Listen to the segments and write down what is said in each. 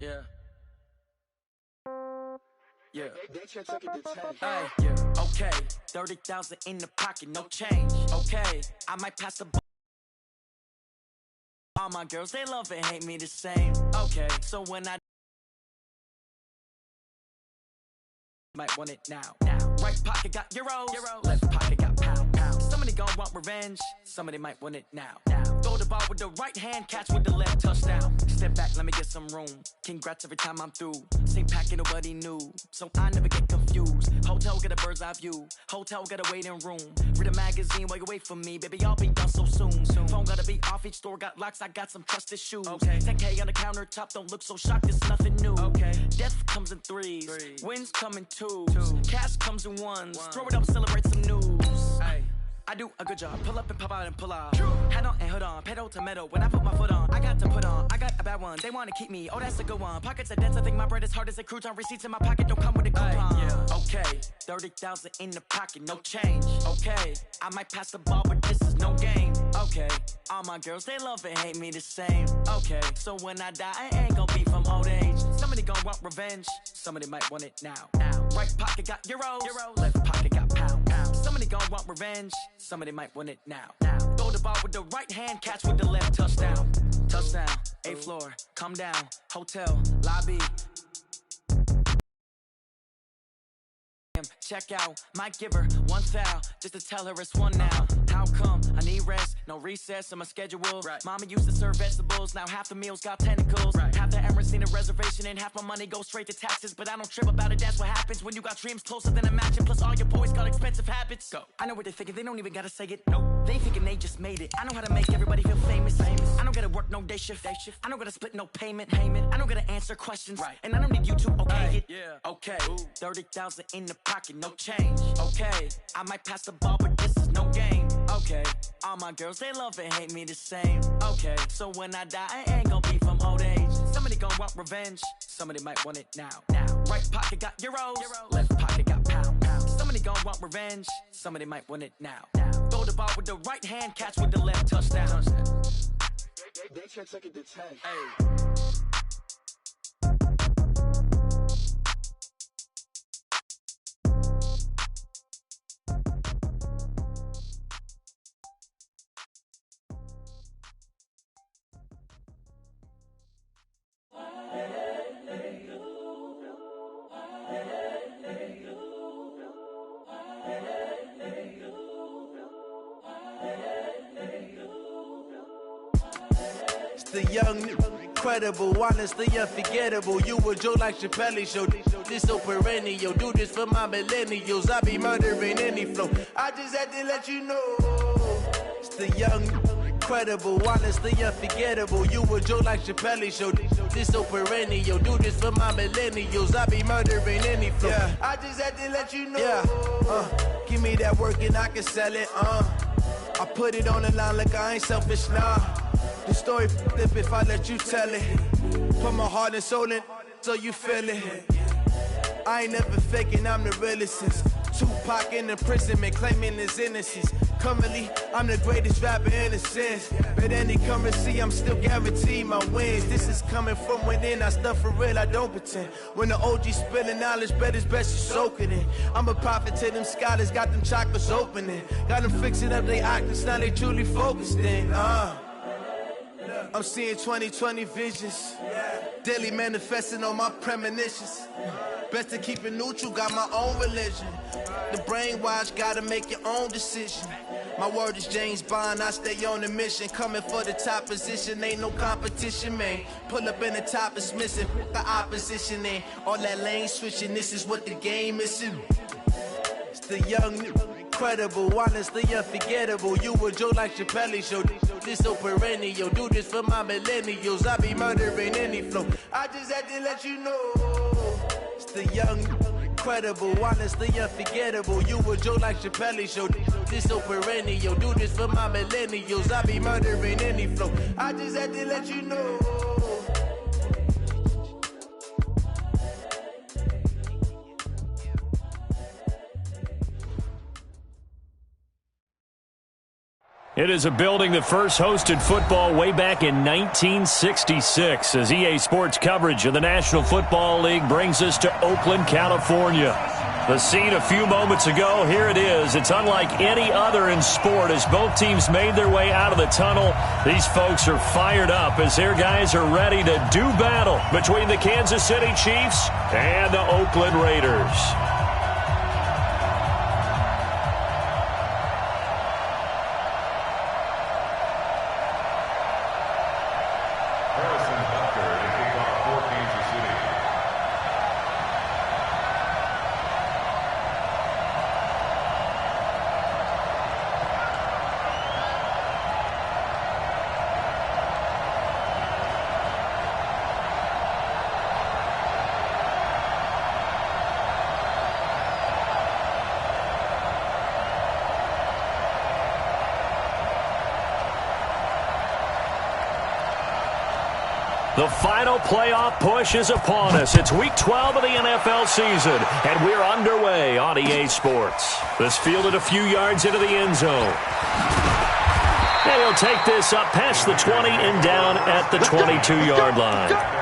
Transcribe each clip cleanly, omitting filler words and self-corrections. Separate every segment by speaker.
Speaker 1: Yeah. Yeah.
Speaker 2: They took it to 10.
Speaker 1: Hey, yeah. Okay. 30,000 in the pocket, no change. Okay. I might pass the all my girls, they love and hate me the same. Okay. So when I might want it now. Right pocket got euros. Left pocket got pound. Somebody gon' want revenge. Somebody might want it now. Throw the ball with the right hand, catch with the left, touchdown. Step back, let me get some room. Congrats every time I'm through. Same packet, nobody knew, so I never get confused. Hotel get a bird's eye view. Hotel get a waiting room. Read a magazine while you wait for me, baby. I'll be done so soon. Phone gotta be off. Each store got locks. I got some trusted shoes. 10K on the countertop. Don't look so shocked. It's nothing new. Death comes in threes. Wins come in twos. Cash comes in ones. Throw it up, celebrate some news. I do a good job. Pull up and pop out and pull out. Head on and hood on. Pedal to metal. When I put my foot on, I got to put on. I got a bad one. They want to keep me. Oh, that's a good one. Pockets are dense. I think my bread is hard as a crouton. Receipts in my pocket don't come with a coupon. Okay. 30,000 in the pocket. No change. Okay. I might pass the ball, but this is no game. Okay. All my girls, they love and hate me the same. Okay. So when I die, I ain't gonna be from old age. Somebody gon' want revenge. Somebody might want it now. Right pocket got euros. Left pocket got pound. Somebody gon' want revenge. Somebody might want it now. Throw the ball with the right hand, catch with the left, touchdown. Touchdown, 8th floor, come down, hotel, lobby. Check out, might give her one foul just to tell her it's one now. How come I need rest, no recess in my schedule? Mama used to serve vegetables, now half the meals got tentacles. Half the Emirates need a reservation and half my money goes straight to taxes. But I don't trip about it, that's what happens when you got dreams closer than a matching. Plus all your boys got expensive habits. Go. I know what they're thinking, they don't even gotta say it. Nope. They thinking they just made it. I know how to make everybody feel famous. I don't gotta work no day shift. I don't gotta split no payment. I don't gotta answer questions. And I don't need you to okay it. Okay. 30,000 in the pocket, no change. Okay. I might pass the ball, but this is no game. Okay. All my girls, they love and hate me the same. Okay. So when I die, I ain't gonna be from old age. Somebody gon' want revenge. Somebody might want it now. Right pocket got euros. Left pocket got pound. Somebody gon' want revenge. Somebody might want it now. Throw the ball with the right hand, catch with the left, touchdown.
Speaker 2: They took it to 10.
Speaker 3: The young, incredible, honestly unforgettable. You a Joe like Chappelle show. This so perennial. Do this for my millennials. I be murdering any flow. I just had to let you know. It's the young, incredible, honestly unforgettable. You a Joe like Chappelle show. This so perennial. Do this for my millennials. I be murdering any flow. I just had to let you know. Give me that work and I can sell it. I put it on the line like I ain't selfish, nah. The story flip if I let you tell it. Put my heart and soul in so you feel it. I ain't never faking, I'm the realest since Tupac in imprisonment, claiming his innocence. Currently, I'm the greatest rapper in a sense. But any currency, I'm still guaranteed my wins. This is coming from within, I stuff for real, I don't pretend. When the OG spilling knowledge, bet it's best you soak it in. I'm a prophet to them scholars, got them chakras opening. Got them fixing up their octaves, now they truly focused in. I'm seeing 2020 visions. Daily manifesting on my premonitions. Best to keep it neutral, got my own religion. The brainwash, gotta make your own decision. My word is James Bond, I stay on the mission. Coming for the top position, ain't no competition, man. Pull up in the top, it's missing, the opposition in. All that lane switching, this is what the game is. It's the young, incredible, honestly unforgettable. You a Joe like Chappelle show. This so perennial. Do this for my millennials. I be murdering any flow. I just had to let you know. It's the young, incredible, honestly unforgettable. You a Joe like Chappelle show. This so perennial. Do this for my millennials. I be murdering any flow. I just had to let you know.
Speaker 4: It is a building that first hosted football way back in 1966 as EA Sports coverage of the National Football League brings us to Oakland, California. The scene a few moments ago, here it is. It's unlike any other in sport as both teams made their way out of the tunnel. These folks are fired up as their guys are ready to do battle between the Kansas City Chiefs and the Oakland Raiders. The final playoff push is upon us. It's Week 12 of the NFL season, and we're underway on EA Sports. This fielded a few yards into the end zone. And he'll take this up past the 20 and down at the 22-yard line.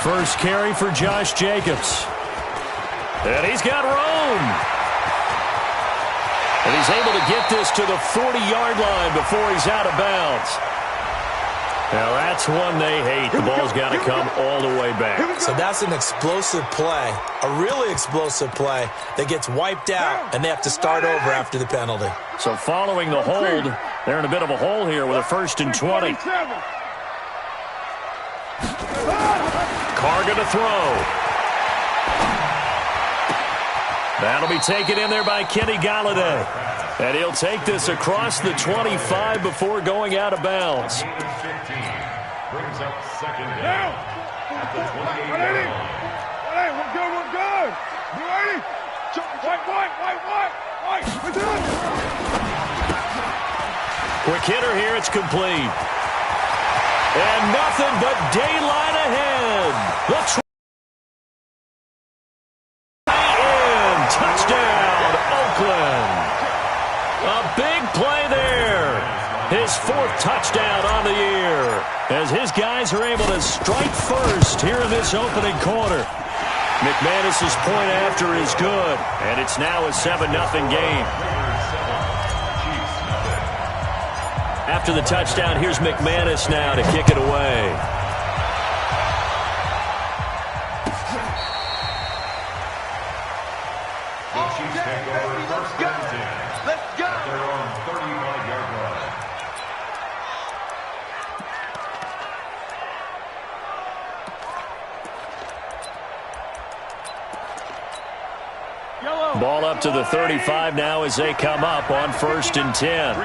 Speaker 4: First carry for Josh Jacobs. And he's got room. And he's able to get this to the 40-yard line before he's out of bounds. Now that's one they hate. The ball's got to come all the way back.
Speaker 5: So that's an explosive play, a really explosive play that gets wiped out, and they have to start over after the penalty.
Speaker 4: So following the hold, they're in a bit of a hole here with a 1st and 20. Carr to throw. That'll be taken in there by Kenny Galladay. And he'll take this across the 25 before going out of bounds.
Speaker 6: Brings up second down at the 28-yard line. We're good. You ready? White.
Speaker 4: Quick hitter here. It's complete. And nothing but daylight ahead. The in. Touchdown, Oakland. A big play there. His 4th touchdown on the year. As his guys are able to strike first here in this opening quarter. McManus's point after is good. And it's now a 7-0 game. After the touchdown, here's McManus now to kick it away.
Speaker 6: The Chiefs take over first down 10. Let's go. They're on 35-yard line.
Speaker 4: Ball up to the 35 now as they come up on 1st and 10.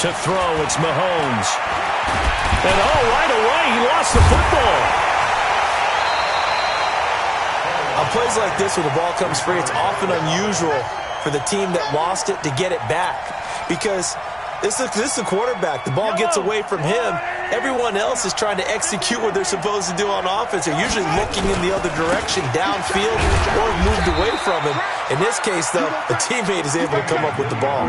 Speaker 4: To throw, it's Mahomes. And right away, he lost the football.
Speaker 5: On plays like this where the ball comes free, it's often unusual for the team that lost it to get it back. Because this is the quarterback. The ball gets away from him. Everyone else is trying to execute what they're supposed to do on offense. They're usually looking in the other direction, downfield, or moved away from him. In this case, though, a teammate is able to come up with the ball.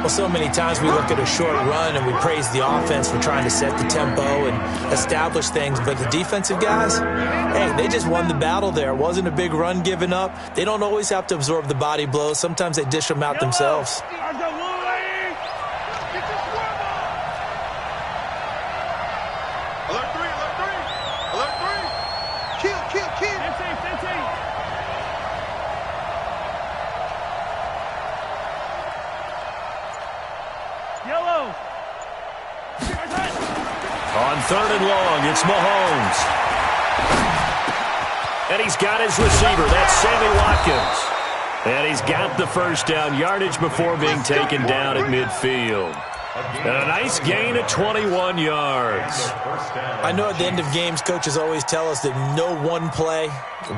Speaker 5: Well, so many times we look at a short run and we praise the offense for trying to set the tempo and establish things. But the defensive guys, hey, they just won the battle there. It wasn't a big run given up. They don't always have to absorb the body blows. Sometimes they dish them out themselves.
Speaker 4: On 3rd and long, it's Mahomes. And he's got his receiver. That's Sammy Watkins. And he's got the first down yardage before being taken down at midfield. And a nice gain of 21 yards.
Speaker 5: I know at the end of games, coaches always tell us that no one play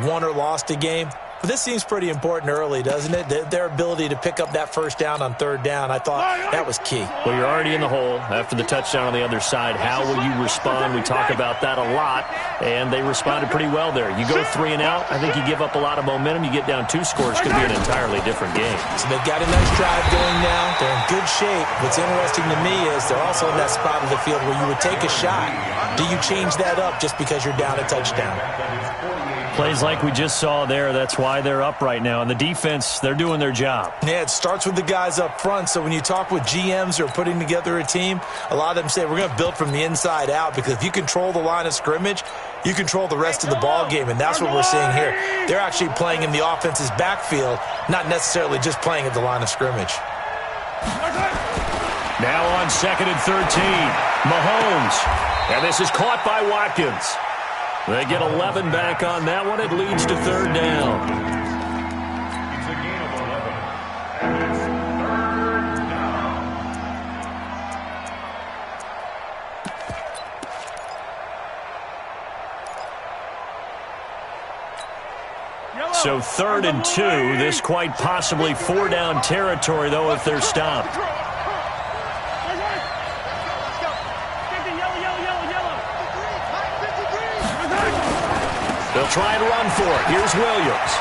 Speaker 5: won or lost a game. But this seems pretty important early, doesn't it? Their ability to pick up that first down on third down, I thought that was key.
Speaker 4: Well, you're already in the hole after the touchdown on the other side. How will you respond? We talk about that a lot, and they responded pretty well there. You go 3 and out, I think you give up a lot of momentum. You get down 2 scores, could be an entirely different game.
Speaker 5: So they've got a nice drive going now. They're in good shape. What's interesting to me is they're also in that spot of the field where you would take a shot. Do you change that up just because you're down a touchdown?
Speaker 4: Plays like we just saw there, that's why they're up right now. And the defense, they're doing their job.
Speaker 5: Yeah, it starts with the guys up front. So when you talk with GMs who are putting together a team, a lot of them say we're going to build from the inside out, because if you control the line of scrimmage, you control the rest of the ball game, and that's what we're seeing here. They're actually playing in the offense's backfield, not necessarily just playing at the line of scrimmage.
Speaker 4: Now on 2nd and 13, Mahomes. And this is caught by Watkins. They get 11 back on that one. It leads to third down.
Speaker 6: It's a gain of 11. And it's third down.
Speaker 4: So 3rd and 2. This quite possibly 4-down territory, though, if they're stopped. They'll try and run for it. Here's Williams.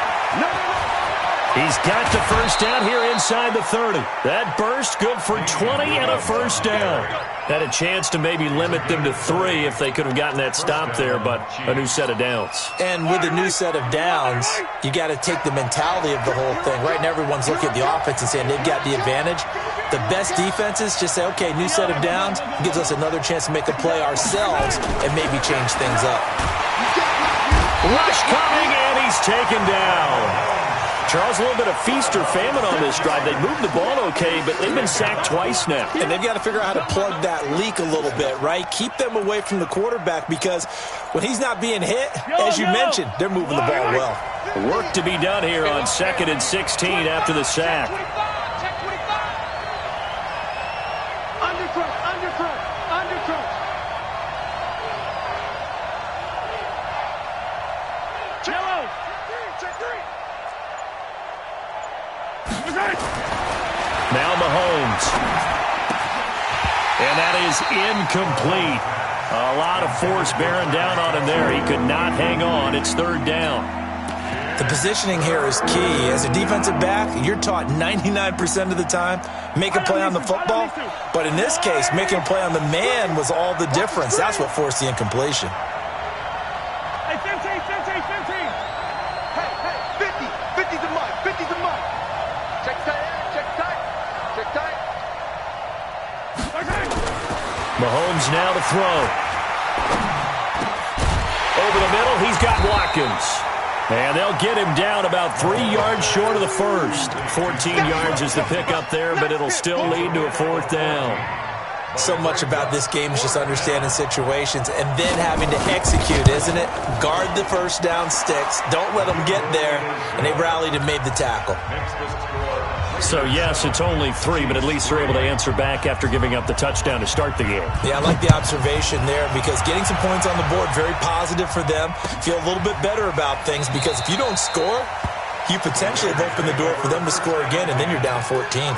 Speaker 4: He's got the first down here inside the 30. That burst good for 20 and a first down. Had a chance to maybe limit them to 3 if they could have gotten that stop there, but a new set of downs.
Speaker 5: And with a new set of downs, you got to take the mentality of the whole thing. Right now, everyone's looking at the offense and saying they've got the advantage. The best defenses just say, okay, new set of downs gives us another chance to make a play ourselves and maybe change things up.
Speaker 4: Rush coming, and he's taken down. Charles, a little bit of feast or famine on this drive. They moved the ball okay, but they've been sacked twice now.
Speaker 5: And they've got to figure out how to plug that leak a little bit, right? Keep them away from the quarterback, because when he's not being hit, as you mentioned, they're moving the ball well.
Speaker 4: Work to be done here on 2nd and 16 after the sack. Now Mahomes. And that is incomplete. A lot of force bearing down on him there. He could not hang on. It's third down.
Speaker 5: The positioning here is key. As a defensive back, you're taught 99% of the time, make a play on the football. But in this case, making a play on the man was all the difference. That's what forced the incompletion.
Speaker 6: Hey, 15. Hey, 50's a mark. 50's a mark. Check tight.
Speaker 4: Mahomes now to throw. Over the middle, he's got Watkins. And they'll get him down about 3 yards short of the first. 14 yards is the pickup there, but it'll still lead to a 4th down.
Speaker 5: So much about this game is just understanding situations and then having to execute, isn't it? Guard the first down sticks. Don't let them get there. And they rallied and made the tackle.
Speaker 4: So, yes, it's only 3, but at least they're able to answer back after giving up the touchdown to start the game.
Speaker 5: Yeah, I like the observation there, because getting some points on the board, very positive for them. Feel a little bit better about things, because if you don't score, you potentially have opened the door for them to score again, and then you're down 14.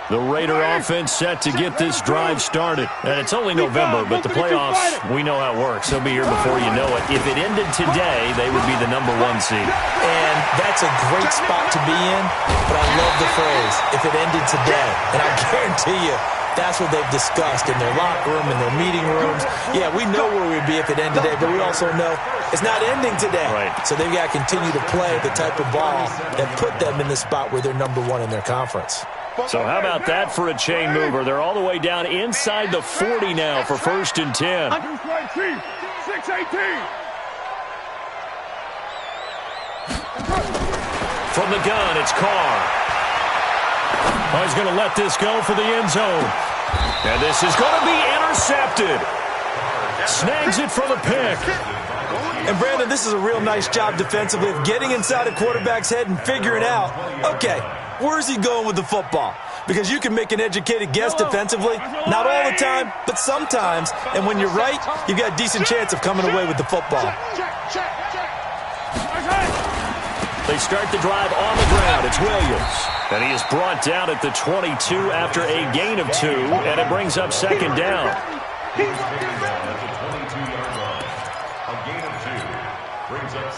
Speaker 4: The Raider offense set to get this drive started. And it's only November, but the playoffs, we know how it works. They'll be here before you know it. If it ended today, they would be the #1 seed.
Speaker 5: And that's a great spot to be in, but I love the phrase, if it ended today. And I guarantee you, that's what they've discussed in their locker room, in their meeting rooms. Yeah, we know where we'd be if it ended today, but we also know it's not ending today.
Speaker 4: Right.
Speaker 5: So they've got to continue to play the type of ball that put them in the spot where they're #1 in their conference.
Speaker 4: So how about that for a chain mover? They're all the way down inside the 40 now for 1st and 10.
Speaker 6: 618.
Speaker 4: From the gun, it's Carr. Oh, he's going to let this go for the end zone. And this is going to be intercepted. Snags it for the pick.
Speaker 5: And, Brandon, this is a real nice job defensively of getting inside a quarterback's head and figuring out, okay, Where's he going with the football? Because you can make an educated guess defensively, not all the time, but sometimes. And when you're right, you've got a decent chance of coming away with the football.
Speaker 4: They start the drive on the ground. It's Williams. And he is brought down at the 22 after a gain of 2, and it brings up second down.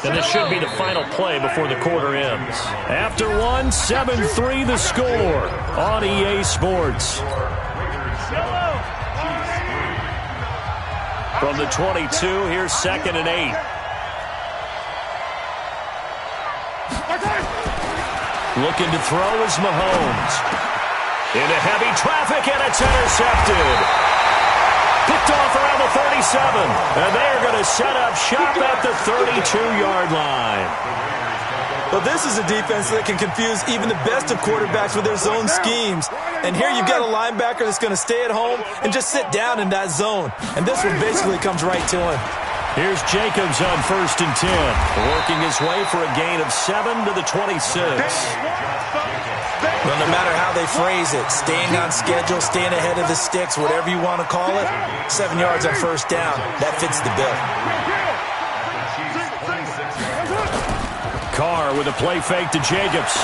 Speaker 4: And this should be the final play before the quarter ends. After 1, 7-3 the score on EA Sports. From the 22, here's 2nd and 8. Looking to throw is Mahomes. Into heavy traffic, and it's intercepted. Picked off around the 37, and they are going to set up shop at the 32-yard line.
Speaker 5: Well, this is a defense that can confuse even the best of quarterbacks with their zone schemes. And here you've got a linebacker that's going to stay at home and just sit down in that zone. And this one basically comes right to him.
Speaker 4: Here's Jacobs on 1st and 10, working his way for a gain of 7 to the 26.
Speaker 5: Well, no matter how they phrase it, staying on schedule, staying ahead of the sticks, whatever you want to call it, 7 yards on 1st down, that fits the bill.
Speaker 4: Carr with a play fake to Jacobs.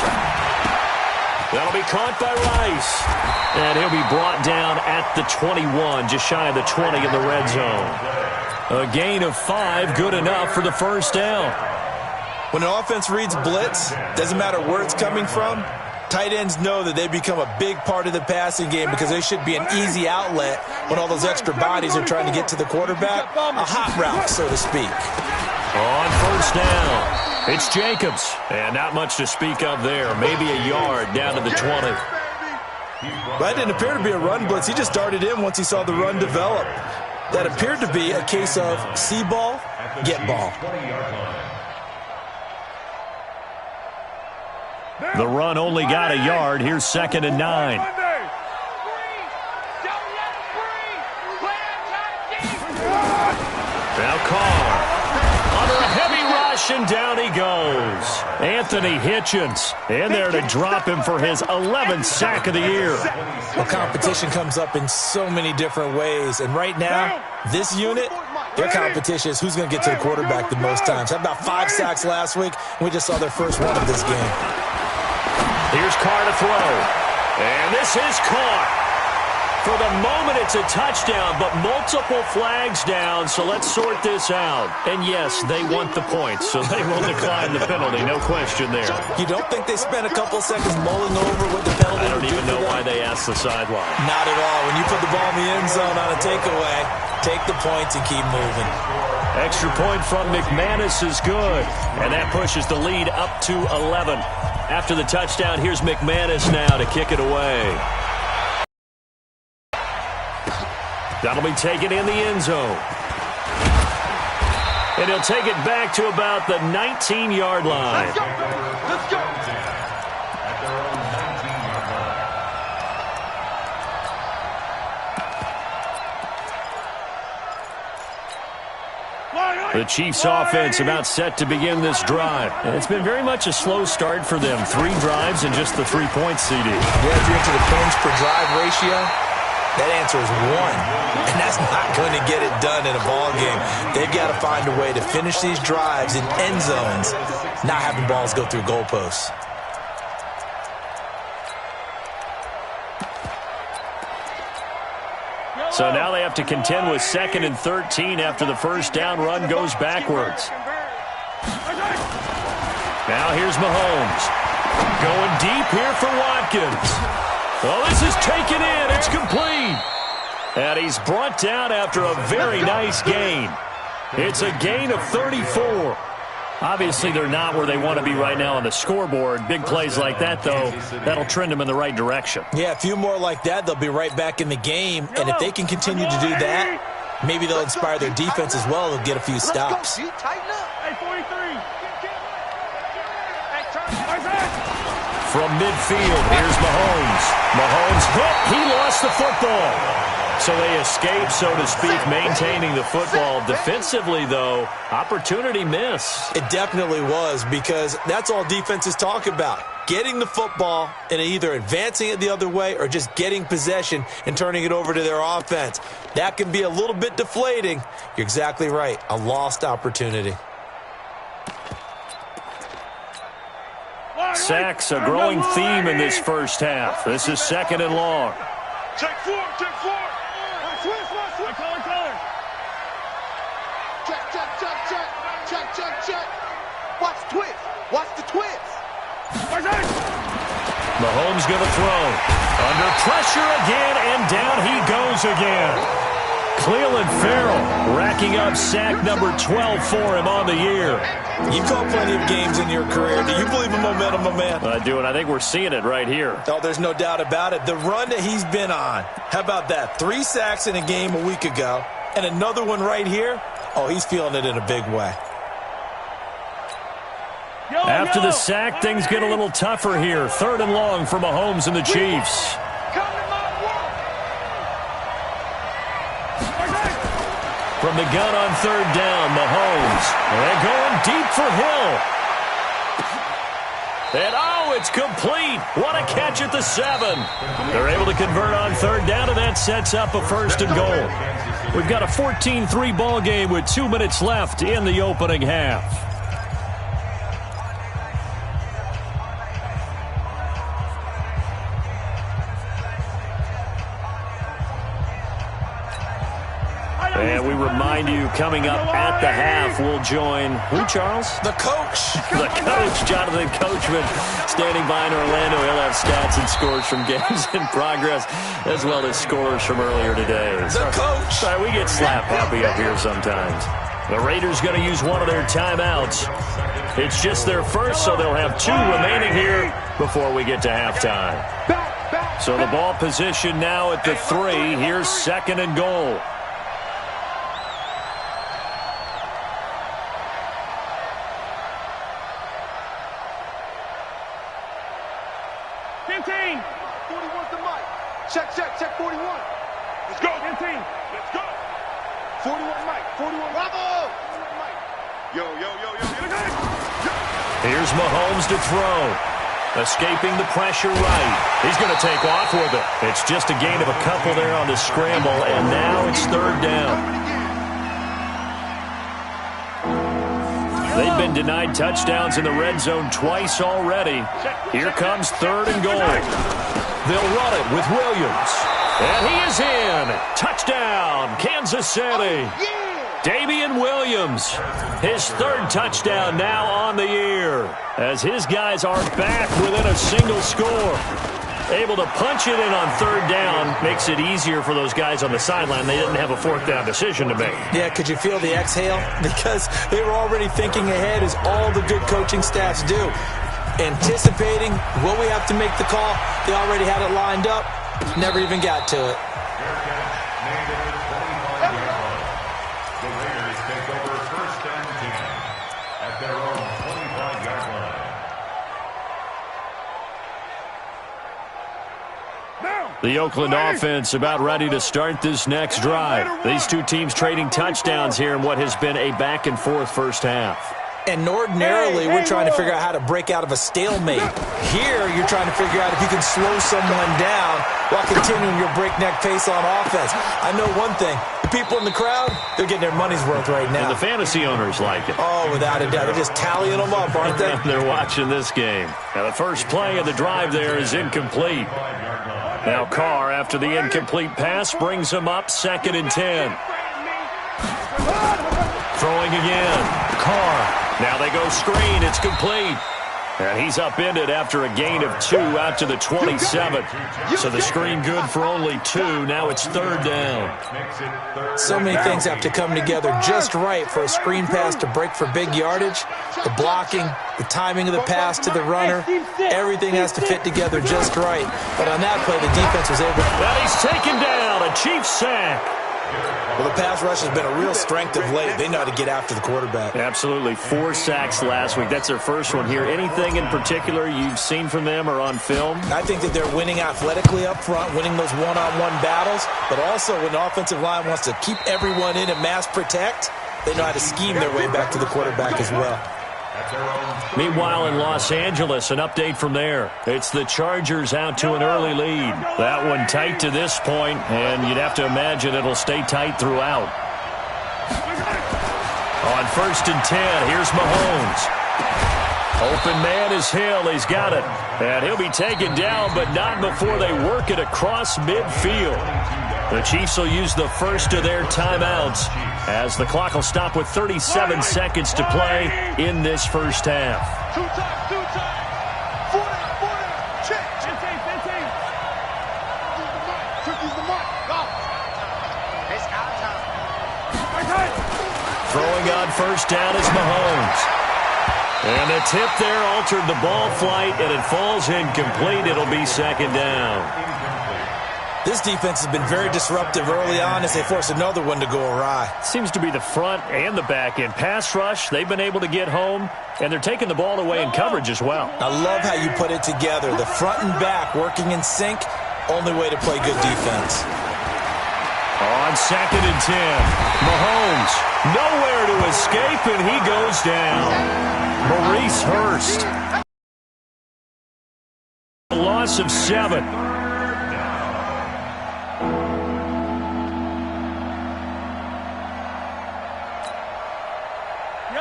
Speaker 4: That'll be caught by Rice. And he'll be brought down at the 21, just shy of the 20 in the red zone. A gain of 5, good enough for the 1st down.
Speaker 5: When an offense reads blitz, doesn't matter where it's coming from, tight ends know that they become a big part of the passing game because they should be an easy outlet when all those extra bodies are trying to get to the quarterback. A hot route, so to speak.
Speaker 4: On 1st down, it's Jacobs. And not much to speak of there. Maybe a yard down to the 20.
Speaker 5: That didn't appear to be a run blitz. He just darted in once he saw the run develop. That appeared to be a case of see ball, get ball.
Speaker 4: The run only got a yard. Here's 2nd and 9. Now Carr under a heavy rush, and down he goes. Anthony Hitchens in there to drop him for his 11th sack of the year.
Speaker 5: Well, competition comes up in so many different ways, and right now, this unit, their competition is who's going to get to the quarterback the most times. Had about 5 sacks last week, and we just saw their first one of this game.
Speaker 4: Here's Carr to throw, and this is Carr. For the moment, it's a touchdown, but multiple flags down, so let's sort this out. And yes, they want the points, so they will decline the penalty, no question there.
Speaker 5: You don't think they spent a couple seconds mulling over what the penalty
Speaker 4: I don't
Speaker 5: would do
Speaker 4: even know why they asked the sideline.
Speaker 5: Not at all. When you put the ball in the end zone on a takeaway, take the points and keep moving.
Speaker 4: Extra point from McManus is good, and that pushes the lead up to 11. After the touchdown, here's McManus now to kick it away. That'll be taken in the end zone. And he'll take it back to about the 19-yard line.
Speaker 2: Let's go. Let's go.
Speaker 4: The Chiefs' offense about set to begin this drive. And it's been very much a slow start for them. 3 drives and just the 3 points, CD.
Speaker 5: Yeah, if you're into the points per drive ratio, that answer is 1. And that's not going to get it done in a ball game. They've got to find a way to finish these drives in end zones, not having balls go through goalposts.
Speaker 4: So now they have to contend with 2nd and 13 after the first down run goes backwards. Now here's Mahomes. Going deep here for Watkins. Well, this is taken in. It's complete. And he's brought down after a very nice gain. It's a gain of 34. Obviously, they're not where they want to be right now on the scoreboard. Big plays like that, though, that'll trend them in the right direction.
Speaker 5: Yeah, a few more like that, they'll be right back in the game. And if they can continue to do that, maybe they'll inspire their defense as well. They'll get a few stops.
Speaker 4: From midfield, here's Mahomes. Mahomes hit. He lost the football. So they escape, so to speak, maintaining the football. Defensively, though, opportunity miss.
Speaker 5: It definitely was, because that's all defenses talk about. Getting the football and either advancing it the other way or just getting possession and turning it over to their offense. That can be a little bit deflating. You're exactly right. A lost opportunity.
Speaker 4: Sacks, a growing theme in this first half. This is 2nd and long.
Speaker 6: Check 4, check 4. Switch. Color.
Speaker 2: Check. Watch the twist.
Speaker 4: Mahomes going to throw. Under pressure again, and down he goes again. Cleveland Farrell racking up sack number 12 for him on the year.
Speaker 5: You've called plenty of games in your career. Do you believe in momentum, my man?
Speaker 4: I do, and I think we're seeing it right here.
Speaker 5: Oh, there's no doubt about it. The run that he's been on. How about that? 3 sacks in a game a week ago, and another one right here. Oh, he's feeling it in a big way.
Speaker 4: After the sack, things get a little tougher here. 3rd and long for Mahomes and the Chiefs. From the gun on 3rd down, Mahomes. They're going deep for Hill. And it's complete. What a catch at the 7. They're able to convert on 3rd down, and that sets up a 1st and goal. We've got a 14-3 ball game with 2 minutes left in the opening half. And we remind you, coming up at the half, we'll join who, Charles?
Speaker 5: The coach.
Speaker 4: The coach, Jonathan Coachman, standing by in Orlando. He'll have stats and scores from games in progress, as well as scores from earlier today.
Speaker 5: The coach.
Speaker 4: Sorry, we get slap happy up here sometimes. The Raiders going to use one of their timeouts. It's just their first, so they'll have 2 remaining here before we get to halftime. So the ball position now at the 3. Here's 2nd and goal.
Speaker 2: Check 41.
Speaker 6: Let's go. 15. Let's go.
Speaker 2: 41 Mike. 41 Bravo.
Speaker 6: Yo.
Speaker 4: Here's Mahomes to throw. Escaping the pressure right. He's going to take off with it. It's just a gain of a couple there on the scramble, and now it's 3rd down. They've been denied touchdowns in the red zone twice already. Here comes 3rd and goal. They'll run it with Williams. And he is in. Touchdown, Kansas City. Damian Williams, his 3rd touchdown now on the year, as his guys are back within a single score. Able to punch it in on 3rd down makes it easier for those guys on the sideline. They didn't have a 4th down decision to make.
Speaker 5: Yeah, could you feel the exhale? Because they were already thinking ahead, as all the good coaching staffs do. Anticipating, will we have to make the call? They already had it lined up. Never even got to it.
Speaker 6: The Raiders take over 1st and 10 at their own 25-yard line.
Speaker 4: The Oakland offense about ready to start this next drive. These 2 teams trading touchdowns here in what has been a back-and-forth first half.
Speaker 5: And ordinarily, we're trying to figure out how to break out of a stalemate. Here, you're trying to figure out if you can slow someone down while continuing your breakneck pace on offense. I know one thing. The people in the crowd, they're getting their money's worth right now.
Speaker 4: And the fantasy owners like it.
Speaker 5: Oh, without a doubt. They're just tallying them up, aren't they?
Speaker 4: They're watching this game. Now, the first play of the drive there is incomplete. Now, Carr, after the incomplete pass, brings him up 2nd and 10. Throwing again. Carr. Now they go screen. It's complete. And he's upended after a gain of 2 out to the 27. So the screen good for only 2. Now it's 3rd down.
Speaker 5: So many things have to come together just right for a screen pass to break for big yardage. The blocking, the timing of the pass to the runner, everything has to fit together just right. But on that play, the defense was able to...
Speaker 4: Now he's taken down. A Chiefs sack.
Speaker 5: Well, the pass rush has been a real strength of late. They know how to get after the quarterback.
Speaker 4: Absolutely. 4 sacks last week. That's their first one here. Anything in particular you've seen from them or on film?
Speaker 5: I think that they're winning athletically up front, winning those one-on-one battles, but also when the offensive line wants to keep everyone in and mass protect, they know how to scheme their way back to the quarterback as well.
Speaker 4: Meanwhile, in Los Angeles, an update from there. It's the Chargers out to an early lead. That one tight to this point, and you'd have to imagine it'll stay tight throughout. On 1st and 10, here's Mahomes. Open man is Hill. He's got it. And he'll be taken down, but not before they work it across midfield. The Chiefs will use the first of their timeouts as the clock will stop with 37 seconds to play in this first half.
Speaker 2: Two time. 4 down. Check. 15. Use the mark. Go. It's out of time.
Speaker 4: Throwing on first down is Mahomes. And the tip there altered the ball flight, and it falls incomplete. It'll be 2nd down.
Speaker 5: This defense has been very disruptive early on as they force another one to go awry.
Speaker 4: Seems to be the front and the back end. Pass rush, they've been able to get home, and they're taking the ball away in coverage as well.
Speaker 5: I love how you put it together. The front and back working in sync, only way to play good defense.
Speaker 4: On 2nd and 10, Mahomes, nowhere to escape, and he goes down. Maurice Hurst. A loss of 7.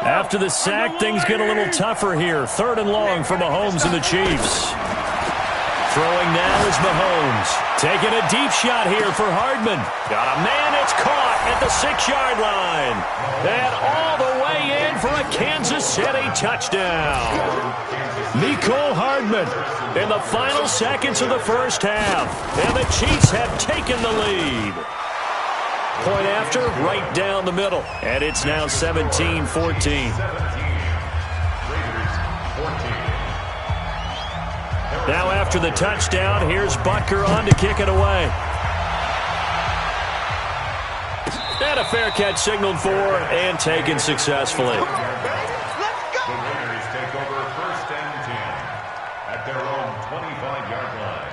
Speaker 4: After the sack, things get a little tougher here. 3rd and long for Mahomes and the Chiefs. Throwing now is Mahomes. Taking a deep shot here for Hardman. Got a man, it's caught at the 6-yard line. And all the way in for a Kansas City touchdown. Mecole Hardman in the final seconds of the first half. And the Chiefs have taken the lead. Point after, right down the middle. And it's now 17-14. Now after the touchdown, here's Butker on to kick it away. And a fair catch signaled for and taken successfully.
Speaker 6: The Raiders take over 1st and 10 at their own 25-yard line.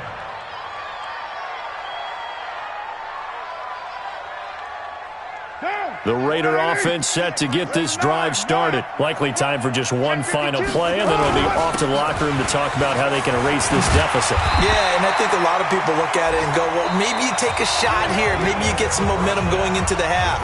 Speaker 4: The Raider offense set to get this drive started. Likely time for just one final play, and then it'll be off to the locker room to talk about how they can erase this deficit.
Speaker 5: Yeah, and I think a lot of people look at it and go, well, maybe you take a shot here. Maybe you get some momentum going into the half.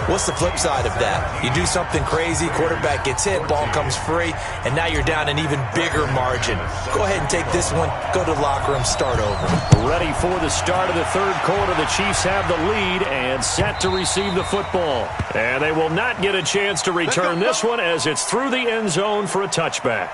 Speaker 5: What's the flip side of that? You do something crazy, quarterback gets hit, ball comes free, and now you're down an even bigger margin. Go ahead and take this one, go to the locker room, start over.
Speaker 4: Ready for the start of the 3rd quarter. The Chiefs have the lead and set to receive the football. And they will not get a chance to return this one as it's through the end zone for a touchback.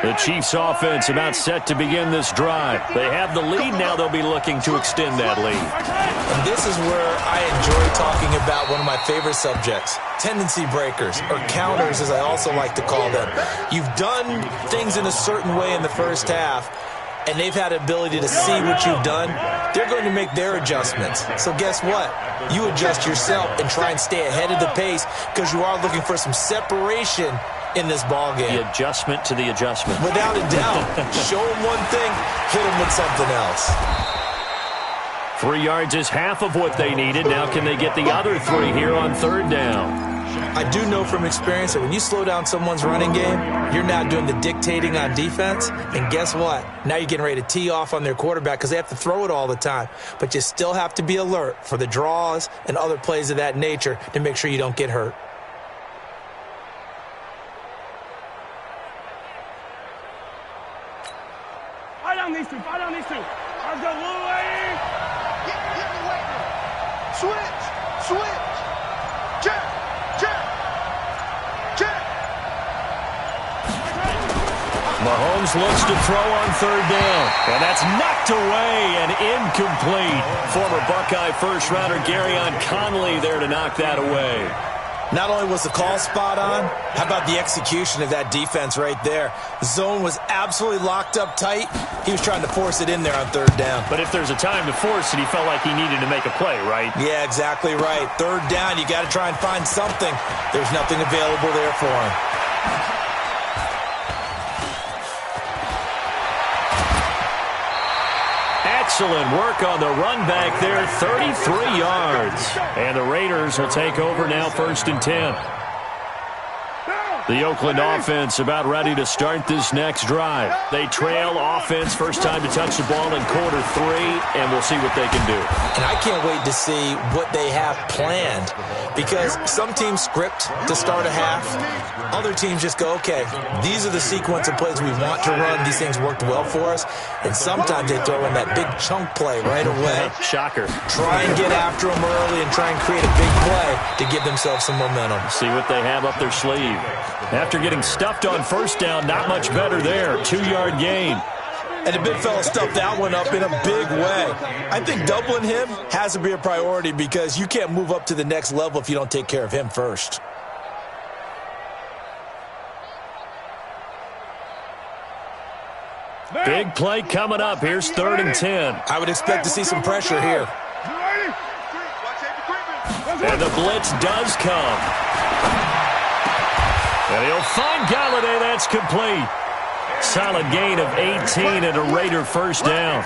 Speaker 4: The Chiefs offense about set to begin this drive. They have the lead now. They'll be looking to extend that lead.
Speaker 5: And this is where I enjoy talking about one of my favorite subjects, tendency breakers, or counters as I also like to call them. You've done things in a certain way in the first half, and they've had the ability to see what you've done. They're going to make their adjustments. So guess what? You adjust yourself and try and stay ahead of the pace because you are looking for some separation in this ball game.
Speaker 4: The adjustment to the adjustment.
Speaker 5: Without a doubt. Show them one thing, hit them with something else.
Speaker 4: 3 yards is half of what they needed. Now can they get the other 3 here on 3rd down?
Speaker 5: I do know from experience that when you slow down someone's running game, you're now doing the dictating on defense. And guess what? Now you're getting ready to tee off on their quarterback because they have to throw it all the time. But you still have to be alert for the draws and other plays of that nature to make sure you don't get hurt.
Speaker 2: Fight on these two. Let's go, Louie. Get away. Switch. Check.
Speaker 4: Mahomes looks to throw on 3rd down. And that's knocked away and incomplete. Former Buckeye first-rounder Garyon Conley there to knock that away.
Speaker 5: Not only was the call spot on, how about the execution of that defense right there? The zone was absolutely locked up tight. He was trying to force it in there on third down.
Speaker 4: But if there's a time to force it, he felt like he needed to make a play, right?
Speaker 5: Yeah, exactly right. Third down, you got to try and find something. There's nothing available there for him.
Speaker 4: Excellent work on the run back there, 33 yards. And the Raiders will take over now, 1st and 10. The Oakland offense about ready to start this next drive. They trail offense, first time to touch the ball in quarter 3, and we'll see what they can do.
Speaker 5: And I can't wait to see what they have planned, because some teams script to start a half. Other teams just go, okay, these are the sequence of plays we want to run. These things worked well for us. And sometimes they throw in that big chunk play right away.
Speaker 4: Shocker.
Speaker 5: Try and get after them early and try and create a big play to give themselves some momentum.
Speaker 4: See what they have up their sleeve. After getting stuffed on first down, not much better there. 2-yard gain.
Speaker 5: And the big fella stuffed that one up in a big way. I think doubling him has to be a priority, because you can't move up to the next level if you don't take care of him first.
Speaker 4: Big play coming up. Here's 3rd and 10.
Speaker 5: I would expect to see some pressure here.
Speaker 4: And the blitz does come. And he'll find Galladay. That's complete. Solid gain of 18 and a Raider first down.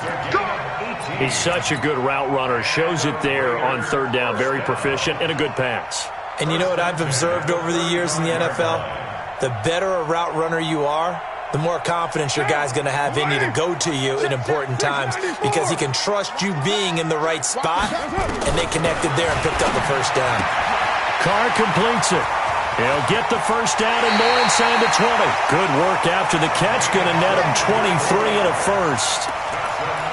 Speaker 4: He's such a good route runner. Shows it there on 3rd down. Very proficient and a good pass.
Speaker 5: And you know what I've observed over the years in the NFL? The better a route runner you are, the more confidence your guy's going to have in you to go to you in important times, because he can trust you being in the right spot, and they connected there and picked up a first down.
Speaker 4: Carr completes it. He'll get the first down and more inside the 20. Good work after the catch. Going to net him 23 and a first.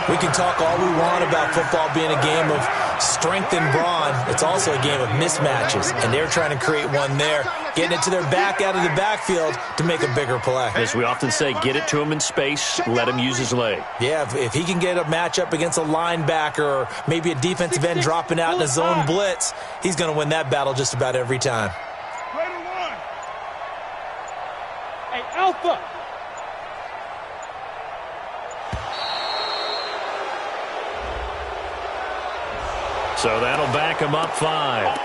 Speaker 5: We can talk all we want about football being a game of strength and brawn. It's also a game of mismatches, and they're trying to create one there, getting it to their back out of the backfield to make a bigger play.
Speaker 4: As we often say, get it to him in space, let him use his leg.
Speaker 5: Yeah, if he can get a matchup against a linebacker or maybe a defensive end dropping out in a zone blitz, he's going to win that battle just about every time.
Speaker 2: Hey, Alpha!
Speaker 4: So that'll back him up 5.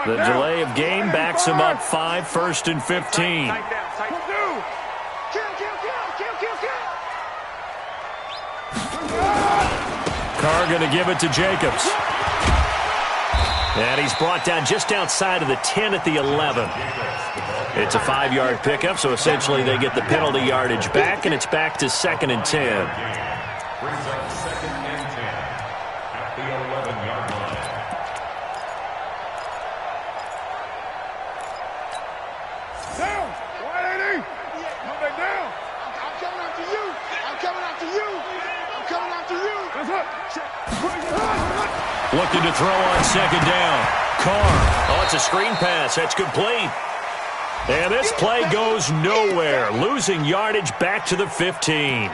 Speaker 4: The delay of game backs him up 5, 1st and 15. Carr going to give it to Jacobs. And he's brought down just outside of the 10 at the 11. It's a 5-yard pickup, so essentially they get the penalty yardage back, and it's back to 2nd and 10.
Speaker 6: Brings up 2nd and 10 at the 11-yard line.
Speaker 2: Down! 180! Come back down! I'm coming after you! I'm coming after you! I'm coming after you! That's it!
Speaker 4: Looking to throw on 2nd down. Carr. Oh, it's a screen pass. That's complete. And this play goes nowhere. Losing yardage back to the 15.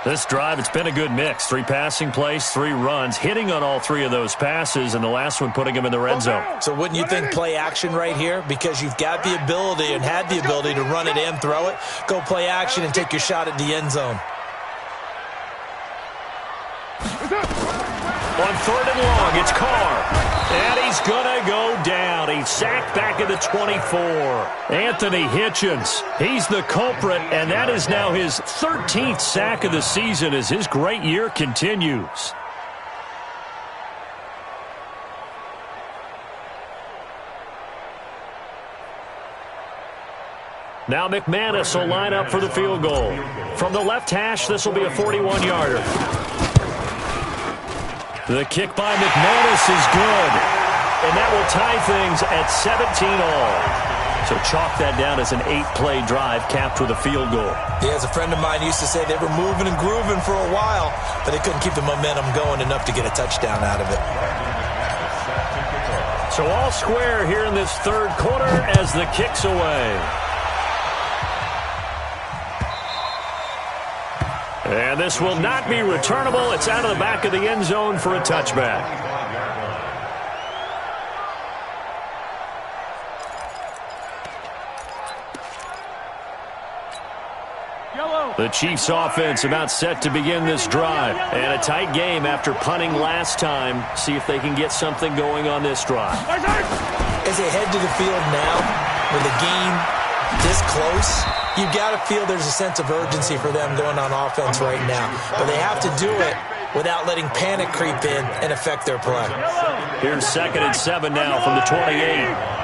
Speaker 4: This drive, it's been a good mix. 3 passing plays, 3 runs, hitting on all 3 of those passes, and the last one putting him in the red zone.
Speaker 5: So wouldn't you think play action right here? Because you've got the ability and had the ability to run it and throw it. Go play action and take your shot at the end zone.
Speaker 4: On 3rd and long, it's Carr. And he's going to go down. He's sacked back at the 24. Anthony Hitchens, he's the culprit, and that is now his 13th sack of the season as his great year continues. Now McManus will line up for the field goal. From the left hash, this will be a 41-yarder. The kick by McManus is good, and that will tie things at 17-all. So chalk that down as an 8-play drive capped with a field goal.
Speaker 5: Yeah, as a friend of mine used to say, they were moving and grooving for a while, but they couldn't keep the momentum going enough to get a touchdown out of it.
Speaker 4: So all square here in this 3rd quarter as the kick's away. And this will not be returnable. It's out of the back of the end zone for a touchback. The Chiefs offense about set to begin this drive. And a tight game after punting last time. See if they can get something going on this drive.
Speaker 5: As they head to the field now, with the game this close, you've got to feel there's a sense of urgency for them going on offense right now. But they have to do it without letting panic creep in and affect their play.
Speaker 4: Here's 2nd and 7 now from the 28.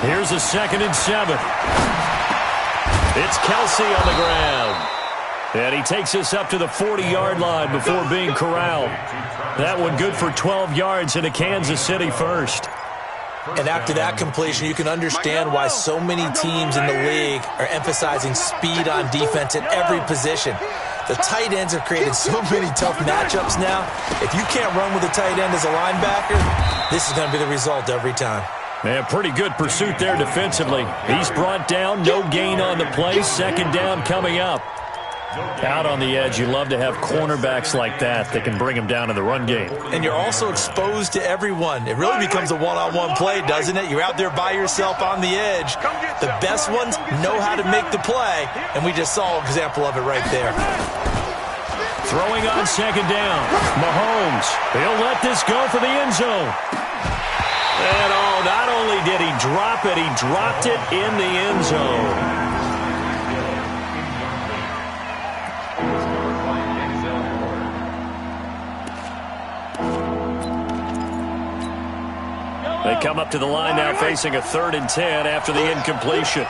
Speaker 4: Here's a 2nd and 7. It's Kelsey on the ground. And he takes us up to the 40-yard line before being corralled. That one good for 12 yards and a Kansas City first.
Speaker 5: And after that completion, you can understand why so many teams in the league are emphasizing speed on defense at every position. The tight ends have created so many tough matchups now. If you can't run with a tight end as a linebacker, this is going to be the result every time.
Speaker 4: And pretty good pursuit there defensively. He's brought down, no gain on the play. 2nd down coming up. Out on the edge, you love to have cornerbacks like that can bring him down in the run game.
Speaker 5: And you're also exposed to everyone. It really becomes a one-on-one play, doesn't it? You're out there by yourself on the edge. The best ones know how to make the play, and we just saw an example of it right there.
Speaker 4: Throwing on 2nd down. Mahomes, he'll let this go for the end zone. And not only did he drop it, he dropped it in the end zone. They come up to the line now facing a 3rd and 10 after the incompletion.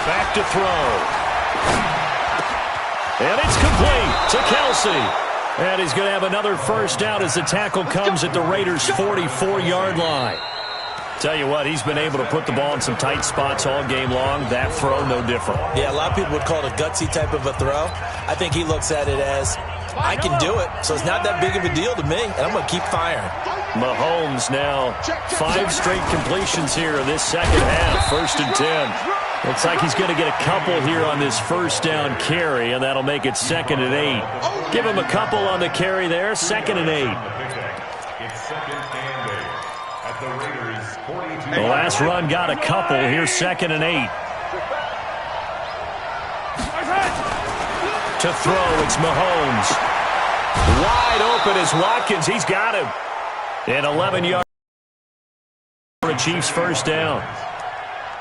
Speaker 4: Back to throw. And it's complete to Kelsey. And he's going to have another first down as the tackle comes at the Raiders' 44-yard line. Tell you what, he's been able to put the ball in some tight spots all game long. That throw, no different.
Speaker 5: Yeah, a lot of people would call it a gutsy type of a throw. I think he looks at it as, I can do it, so it's not that big of a deal to me, and I'm going to keep firing.
Speaker 4: Mahomes now 5 straight completions here in this second half. 1st and 10. Looks like he's going to get a couple here on this first down carry, and that'll make it 2nd and 8. Give him a couple on the carry there. 2nd and 8.
Speaker 6: It's 2nd and 8 at the Raiders' 42.
Speaker 4: The last run got a couple. Here's 2nd and 8. To throw, it's Mahomes. Wide open is Watkins. He's got him. And 11 yards for a Chiefs first down.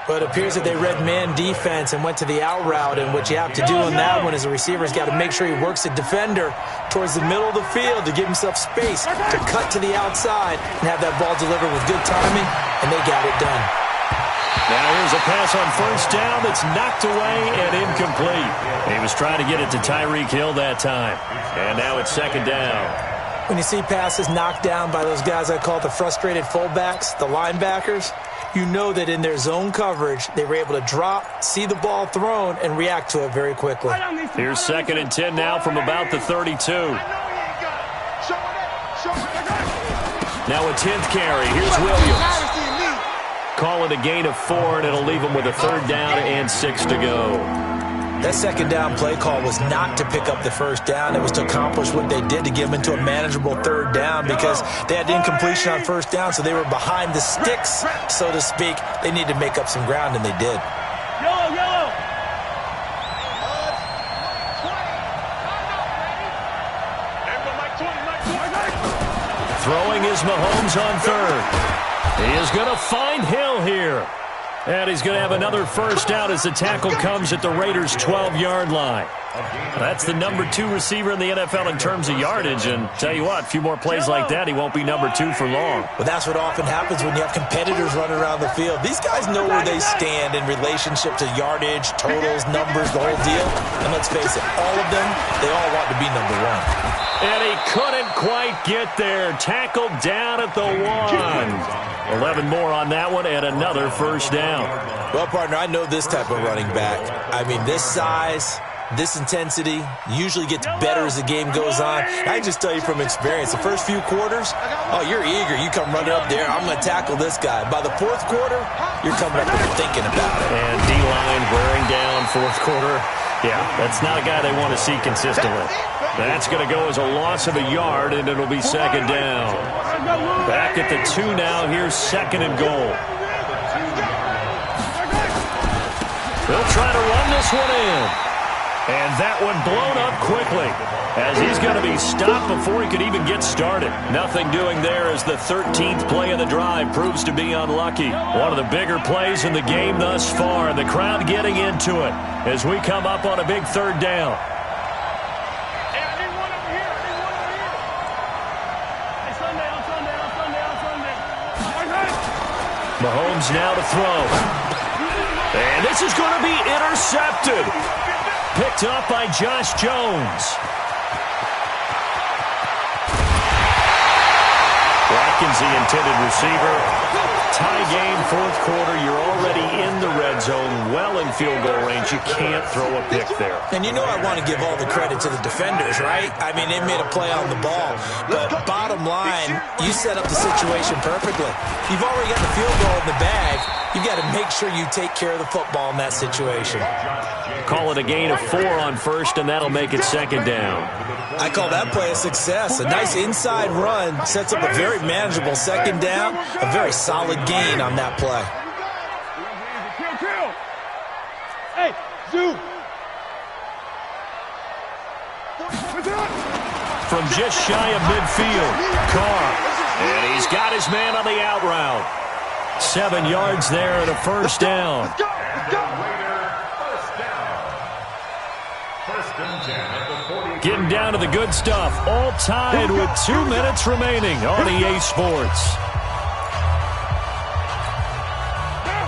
Speaker 5: But it appears that they read man defense and went to the out route, and what you have to do on that one is the receiver's got to make sure he works the defender towards the middle of the field to give himself space to cut to the outside and have that ball delivered with good timing, and they got it done.
Speaker 4: Now here's a pass on first down that's knocked away and incomplete. He was trying to get it to Tyreek Hill that time. And now it's 2nd down.
Speaker 5: When you see passes knocked down by those guys I call the frustrated fullbacks, the linebackers, you know that in their zone coverage, they were able to drop, see the ball thrown, and react to it very quickly.
Speaker 4: Here's 2nd and 10 now from about the 32. Now a 10th carry. Here's Williams. Call it a gain of 4, and it'll leave him with a 3rd down and 6 to go.
Speaker 5: That 2nd down play call was not to pick up the first down. It was to accomplish what they did to get them into a manageable 3rd down because they had incompletion on first down, so they were behind the sticks, so to speak. They needed to make up some ground, and they did.
Speaker 2: Yellow.
Speaker 4: Throwing is Mahomes on 3rd. He is going to find Hill here. And he's going to have another first down as the tackle comes at the Raiders' 12-yard line. That's the number 2 receiver in the NFL in terms of yardage. And tell you what, a few more plays like that, he won't be number 2 for long.
Speaker 5: But that's what often happens when you have competitors running around the field. These guys know where they stand in relationship to yardage, totals, numbers, the whole deal. And let's face it, all of them, they all want to be number 1.
Speaker 4: And he couldn't quite get there. Tackled down at the 1. 11 more on that one and another first down.
Speaker 5: Well, partner, I know this type of running back. I mean, this size, this intensity usually gets better as the game goes on. I just tell you from experience, the first few quarters, oh, you're eager. You come running up there, I'm going to tackle this guy. By the fourth quarter, you're coming up and thinking about it.
Speaker 4: And D-line wearing down fourth quarter. Yeah, that's not a guy they want to see consistently. That's going to go as a loss of a yard, and it'll be second down. Back at the 2 now. Here's second and goal. They'll try to run this one in. And that one blown up quickly as he's going to be stopped before he could even get started. Nothing doing there as the 13th play of the drive proves to be unlucky. One of the bigger plays in the game thus far, and the crowd getting into it as we come up on a big third down. Mahomes now to throw. And this is going to be intercepted. Picked up by Josh Jones. Watkins, the intended receiver. Tie game, fourth quarter. You're already in the red zone, well in field goal range. You can't throw a pick there.
Speaker 5: And you know I want to give all the credit to the defenders, right? I mean, they made a play on the ball. But bottom line, you set up the situation perfectly. You've already got the field goal in the bag. You've got to make sure you take care of the football in that situation.
Speaker 4: Call it a gain of 4 on first, and that'll make it second down.
Speaker 5: I call that play a success. A nice inside run sets up a very manageable second down. A very solid gain on that play.
Speaker 2: Kill. Hey, Zoo.
Speaker 4: From just shy of midfield, Carr. And he's got his man on the out route. 7 yards there and a first down.
Speaker 2: Let's go.
Speaker 4: Getting down to the good stuff. All tied with 2 minutes remaining on EA Sports.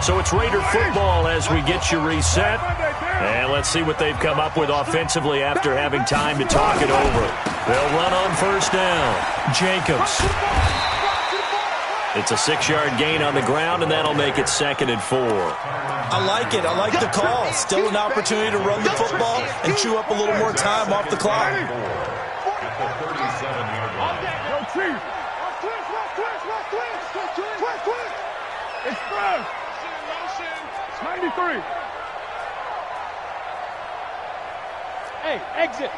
Speaker 4: So it's Raider football as we get you reset. And let's see what they've come up with offensively after having time to talk it over. They'll run on first down. Jacobs. It's a 6-yard gain on the ground, and that'll make it second and 4.
Speaker 5: I like it. I like the call. Still an opportunity to run the football and chew up a little more time off the clock.
Speaker 2: Express. 93. Hey, exit.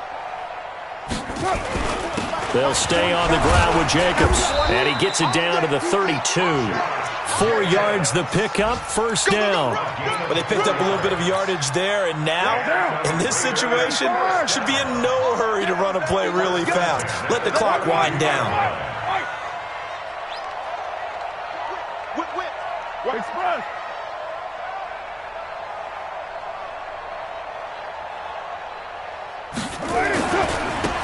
Speaker 4: They'll stay on the ground with Jacobs, and he gets it down to the 32. 4 yards the pickup, first down.
Speaker 5: But they picked up a little bit of yardage there, and now, in this situation, should be in no hurry to run a play really fast. Let the clock wind down.
Speaker 2: Express.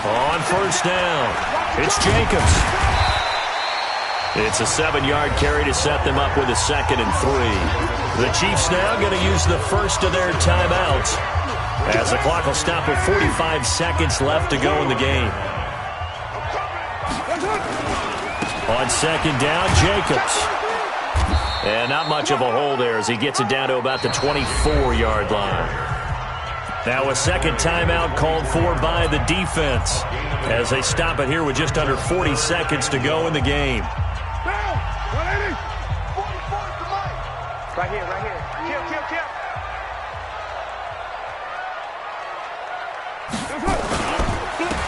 Speaker 4: On first down, it's Jacobs. It's a 7-yard carry to set them up with a second and 3. The Chiefs now going to use the first of their timeouts as the clock will stop with 45 seconds left to go in the game. On second down, Jacobs. And not much of a hole there as he gets it down to about the 24-yard line. Now a second timeout called for by the defense as they stop it here with just under 40 seconds to go in the game.
Speaker 2: Right here. Kill.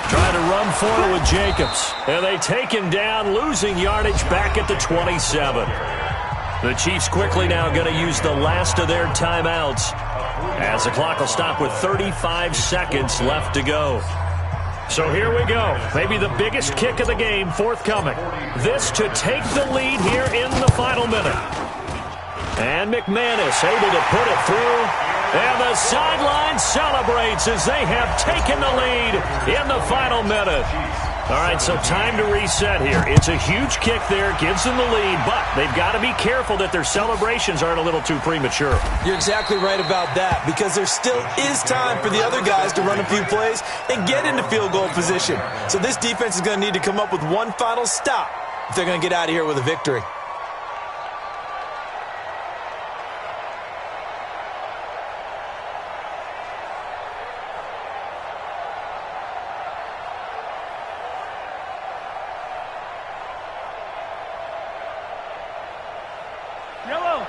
Speaker 4: Trying to run for it with Jacobs. And they take him down, losing yardage back at the 27. The Chiefs quickly now going to use the last of their timeouts as the clock will stop with 35 seconds left to go. So here we go. Maybe the biggest kick of the game forthcoming. This to take the lead here in the final minute. And McManus able to put it through. And the sideline celebrates as they have taken the lead in the final minute. All right, so time to reset here. It's a huge kick there, gives them the lead, but they've got to be careful that their celebrations aren't a little too premature.
Speaker 5: You're exactly right about that, because there still is time for the other guys to run a few plays and get into field goal position. So this defense is going to need to come up with one final stop if they're going to get out of here with a victory.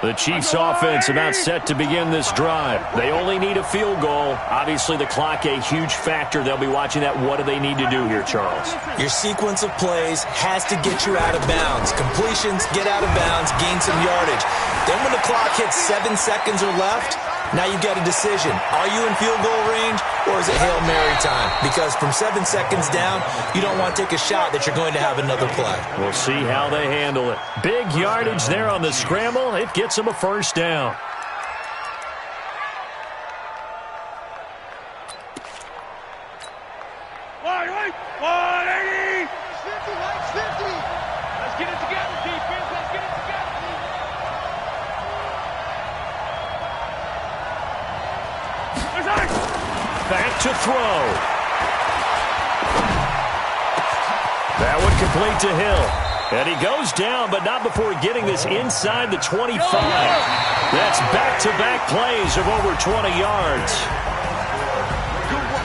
Speaker 4: The Chiefs' offense about set to begin this drive. They only need a field goal. Obviously, the clock a huge factor. They'll be watching that. What do they need to do here, Charles?
Speaker 5: Your sequence of plays has to get you out of bounds. Completions, get out of bounds, gain some yardage. Then when the clock hits 7 seconds or left, now you've got a decision. Are you in field goal range or is it Hail Mary time? Because from 7 seconds down, you don't want to take a shot that you're going to have another play.
Speaker 4: We'll see how they handle it. Big yardage there on the scramble. It gets them a first down.
Speaker 2: Wide, 180. 50, Mike, 50. Let's get it together, defense. Let's get it together.
Speaker 4: Back to throw. That one complete to Hill. And he goes down, but not before getting this inside the 25. That's back-to-back plays of over 20 yards.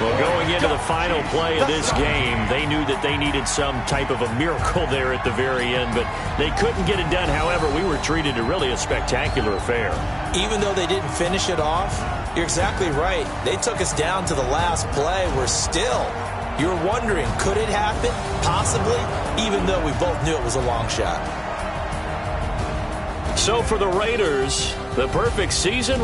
Speaker 4: Well, going into the final play of this game, they knew that they needed some type of a miracle there at the very end, but they couldn't get it done. However, we were treated to really a spectacular affair.
Speaker 5: Even though they didn't finish it off, you're exactly right. They took us down to the last play. We're still, you're wondering, could it happen? Possibly, even though we both knew it was a long shot.
Speaker 4: So for the Raiders, the perfect season